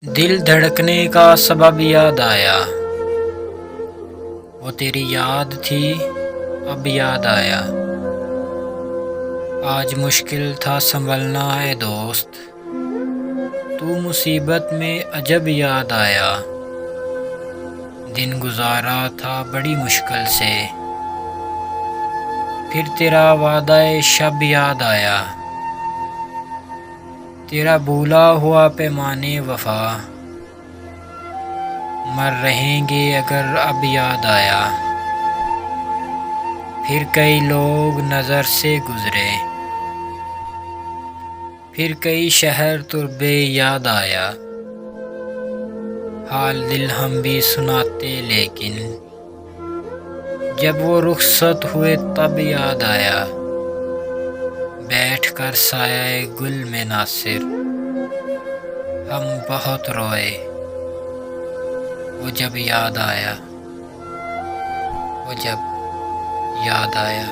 دل دھڑکنے کا سبب یاد آیا، وہ تیری یاد تھی اب یاد آیا۔ آج مشکل تھا سنبھلنا ہے دوست، تو مصیبت میں عجب یاد آیا۔ دن گزارا تھا بڑی مشکل سے، پھر تیرا وعدہ شب یاد آیا۔ تیرا بھولا ہوا پیمانے وفا، مر رہیں گے اگر اب یاد آیا۔ پھر کئی لوگ نظر سے گزرے، پھر کئی شہر تربے یاد آیا۔ حال دل ہم بھی سناتے لیکن جب وہ رخصت ہوئے تب یاد آیا۔ بیٹھ کر سایہ گل میں ناصر ہم بہت روئے، وہ جب یاد آیا، وہ جب یاد آیا۔